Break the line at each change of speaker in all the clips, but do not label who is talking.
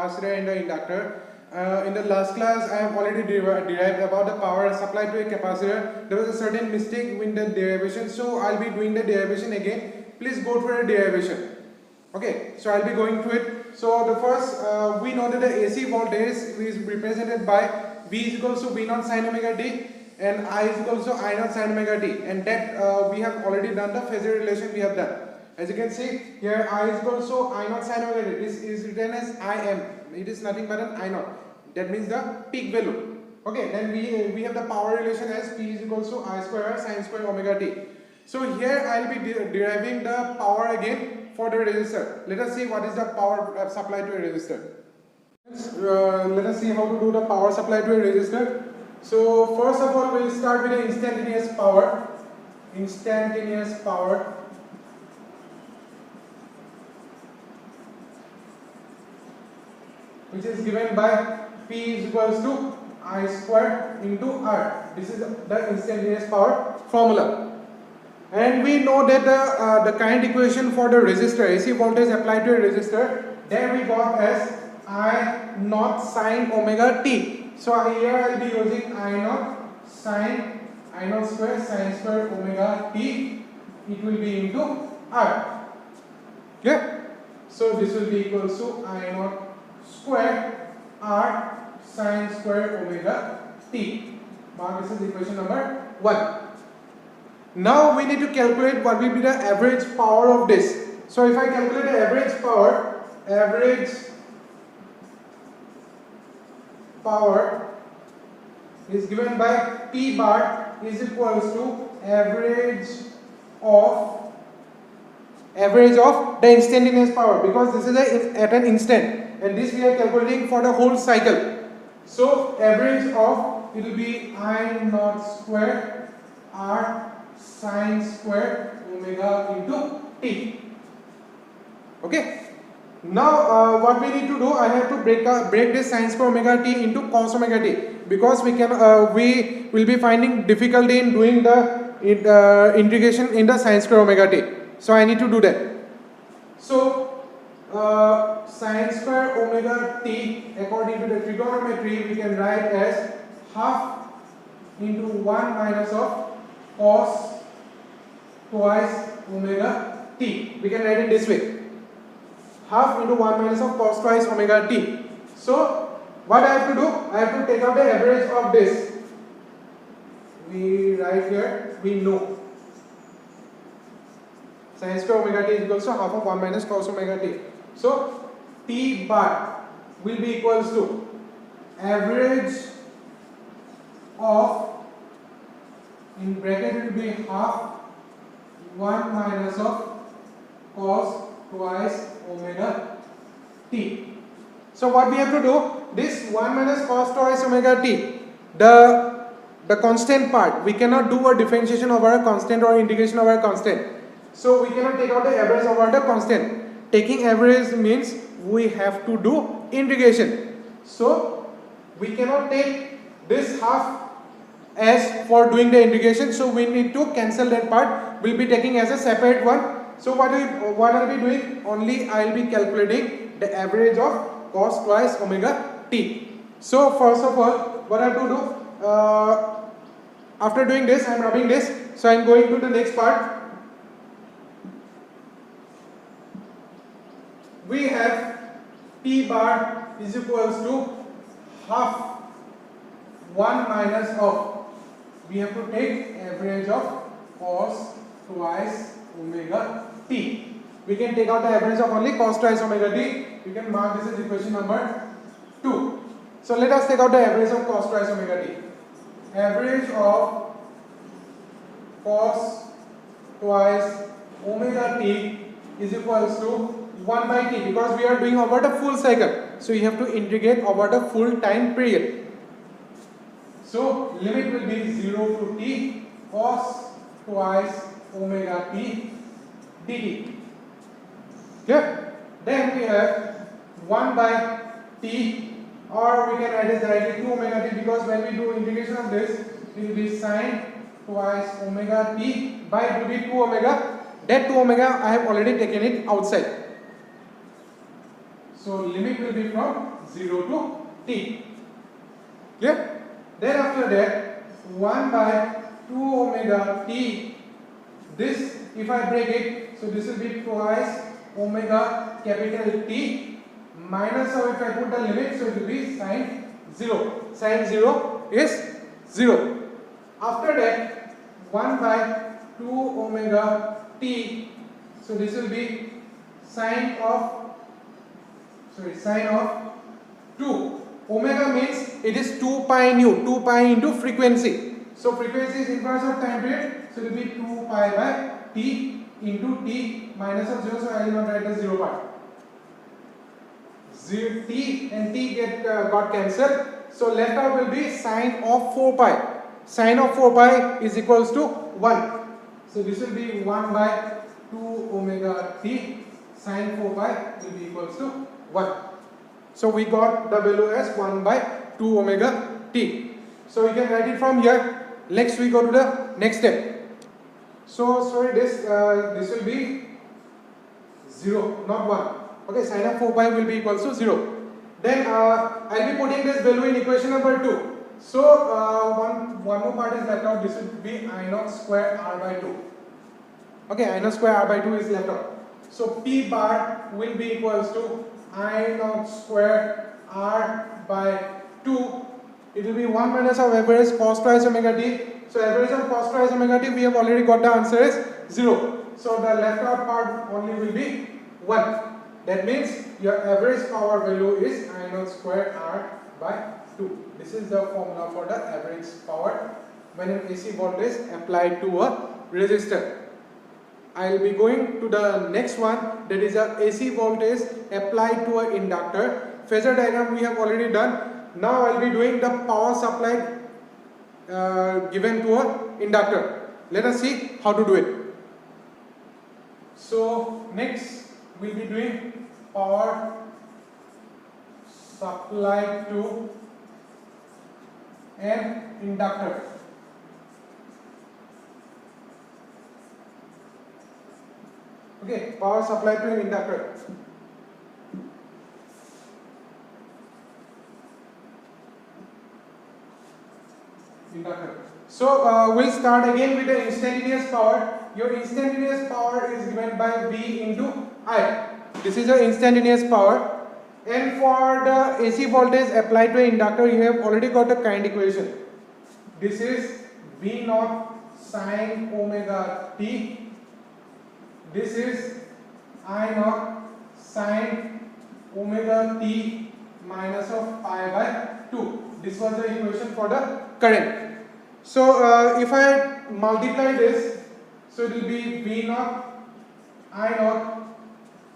capacitor and the inductor. In the last class, I have already derived about the power supplied to a capacitor. There was a certain mistake in the derivation, so I'll be doing the derivation again. Please go for a derivation. Okay, so I'll be going through it. So the first, we know that the AC voltage is represented by V is equals to V naught sin omega t and I is equals to I naught sin omega t, and that we have already done the phasor relation we have done. As you can see here, I is equals to I naught sin omega t. This is written as Im. It is nothing but an I naught. That means the peak value. Okay, then we have the power relation as P is equals to I square sin square omega t. So here I will be deriving the power again for the resistor. Let us see what is the power supplied to a resistor. Let us see how to do the power supply to a resistor. So first of all, we will start with the instantaneous power. Instantaneous power. Which is given by P is equals to I square into R. This is the instantaneous power formula. And we know that the current equation for the resistor, AC voltage applied to a resistor, there we got as I naught sin omega t. So here I will be using I naught square sin square omega t. It will be into R. Yeah. So this will be equals to I naught square R sin square omega t. Mark this is equation number 1. Now we need to calculate what will be the average power of this. So if I calculate the average power is given by P bar is equals to average of the instantaneous power, because this is at an instant and this we are calculating for the whole cycle. So average of, it will be I naught square R sin square omega into t. Okay. Now what we need to do, I have to break this sin square omega t into cos omega t, because we will be finding difficulty in doing the integration in the sin square omega t. So I need to do that. So sin square omega t, according to the trigonometry, we can write as half into 1 minus of cos twice omega t. We can write it this way. Half into 1 minus of cos twice omega t. So what I have to do? I have to take out the average of this. We write here, we know sin square omega t is equals to half of 1 minus cos omega t. So T bar will be equals to average of, in bracket it will be half 1 minus of cos twice omega t. So what we have to do, this 1 minus cos twice omega t, the constant part, we cannot do a differentiation over a constant or integration over a constant. So we cannot take out the average over the constant. Taking average means we have to do integration. So we cannot take this half as for doing the integration, so we need to cancel that part. We'll be taking as a separate one. So what I'll be doing, only I'll be calculating the average of cos twice omega t. So first of all, what I have to do, after doing this, I'm rubbing this, so I'm going to the next part. We have P bar is equals to half 1 minus of, we have to take average of cos twice omega t. We can take out the average of only cos twice omega t. We can mark this as equation number 2. So let us take out the average of cos twice omega t. Average of cos twice omega t is equals to 1 by t, because we are doing over the full cycle. So you have to integrate over the full time period. So limit will be 0 to t cos twice omega t dt. Clear? Then we have 1 by t, or we can write it directly 2 omega t, because when we do integration of this, it will be sin twice omega t by, it will be 2 omega. That 2 omega I have already taken it outside. So limit will be from 0 to t. Clear? Then after that 1 by 2 omega t, this if I break it, so this will be twice omega capital T minus, or if I put the limit, so it will be sine 0. Sine 0 is 0. After that 1 by 2 omega t, so this will be sine of 2. Omega means it is 2 pi nu, 2 pi into frequency. So frequency is inverse of time period, so it will be 2 pi by t into t minus of 0, so I will not write the 0 part. T and t got cancelled, so left out will be sine of 4 pi. Sine of 4 pi is equals to 1. So this will be 1 by 2 omega t, sine 4 pi will be equals to 1. So we got the value as 1 by 2 omega t. So we can write it from here. Next we go to the next step. So sorry, this will be 0, not 1. Okay, sine of 4 pi will be equals to 0. Then I'll be putting this value in equation number 2. So one more part is left out. This will be I naught square r by 2. Okay, I naught square r by 2 is left out. So P bar will be equals to I naught square r by 2. It will be 1 minus of average cos twice omega t. So average of cos twice omega t, we have already got the answer is 0. So the left out part only will be 1. That means your average power value is I naught square r by 2. This is the formula for the average power when an AC voltage applied to a resistor. I will be going to the next one, that is a AC voltage applied to an inductor. Phasor diagram we have already done. Now I will be doing the power supply given to an inductor. Let us see how to do it. So next we will be doing power supply to an inductor. Okay, power supply to an inductor. So we'll start again with the instantaneous power. Your instantaneous power is given by V into I. This is the instantaneous power. And for the AC voltage applied to an inductor, you have already got a kind equation. This is V naught sine omega t. This is I naught sine omega t minus of pi by 2. This was the equation for the current. So if I multiply this, so it will be V naught I naught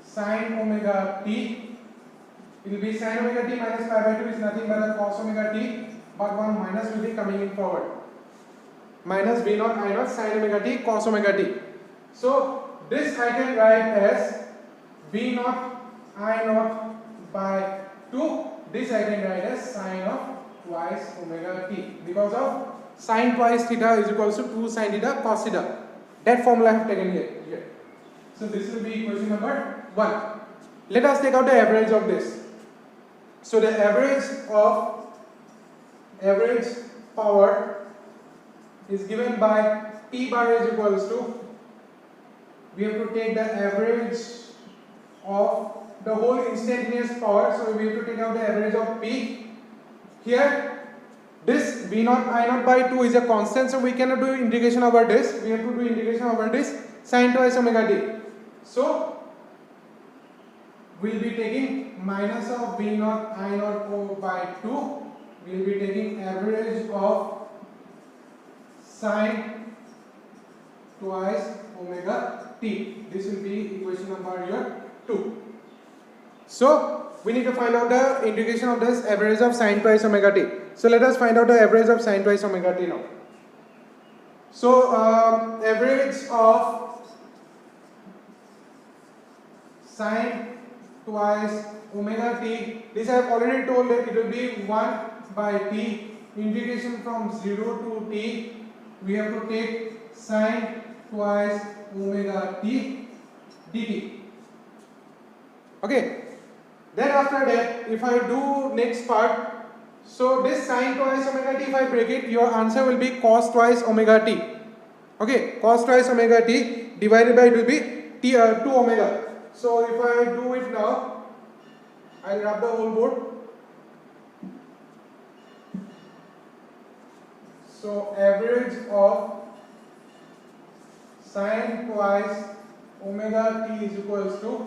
sine omega t. It will be sine omega t minus pi by 2 is nothing but a cos omega t, but one minus will be coming in forward. Minus V naught I naught sine omega t cos omega t. So this I can write as V naught I naught by 2. This I can write as sine of twice omega t, because of sine twice theta is equals to 2 sine theta cos theta. That formula I have taken here. So this will be equation number 1. Let us take out the average of this. So the average power is given by P bar is equals to, we have to take the average of the whole instantaneous power. So we have to take out the average of P. Here this V naught I naught by 2 is a constant, so we cannot do integration over this. We have to do integration over this sine twice omega t. So we will be taking minus of V naught I naught by 2. We will be taking average of sine twice omega t. This will be equation number 2. So we need to find out the integration of this average of sine twice omega t. So let us find out the average of sine twice omega t now. So average of sine twice omega t, this I have already told that it will be 1 by t, integration from 0 to t, we have to take sine twice omega t dt. Okay, Then after that, if I do next part, so this sine twice omega t, if I break it, your answer will be cos twice omega t. Okay, cos twice omega t divided by, it will be 2 omega. So if I do it now, I'll rub the whole board. So average of sine twice omega t is equals to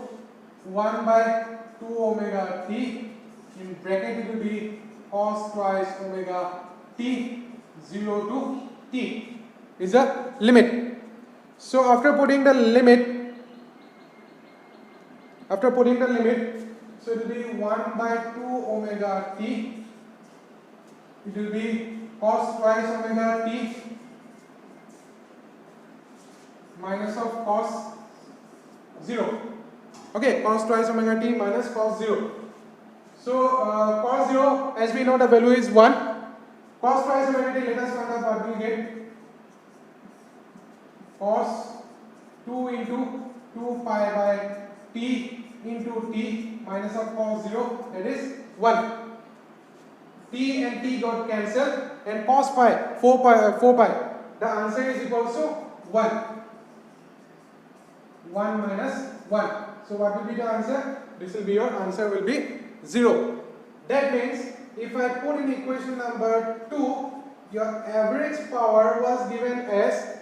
1 by 2 omega t, in bracket it will be cos twice omega t, 0 to t is the limit. So after putting the limit, so it will be 1 by 2 omega t, it will be cos twice omega t minus of cos 0. Okay, cos twice omega t minus cos 0. So cos 0, as we know, the value is 1. Cos twice omega t, let us find out what we get. Cos 2 into 2 pi by t into t minus of cos 0, that is 1. T and t got cancelled, and cos pi, 4 pi. The answer is equal to 1. 1 minus 1. So what will be the answer? This will be your answer, will be 0. That means if I put in equation number 2, your average power was given as,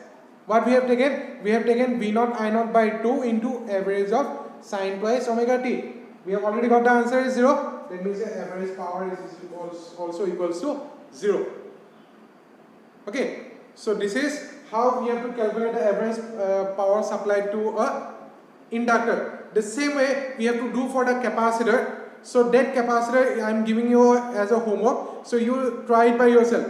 what we have taken? We have taken V naught I naught by 2 into average of sine twice omega t. We have already got the answer is 0. That means the average power is also equals to 0. Okay. So this is how we have to calculate the average power supplied to a inductor. The same way we have to do for the capacitor. So that capacitor I am giving you as a homework. So you try it by yourself.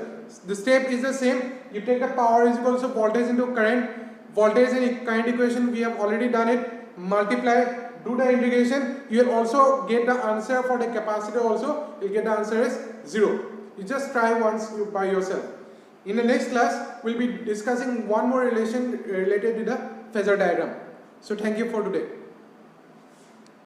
The step is the same. You take the power is equal to voltage into current. Voltage and current equation we have already done it. Multiply. Do the integration. You will also get the answer for the capacitor also. You will get the answer as 0. You just try once by yourself. In the next class, we will be discussing one more relation related to the phasor diagram. So thank you for today.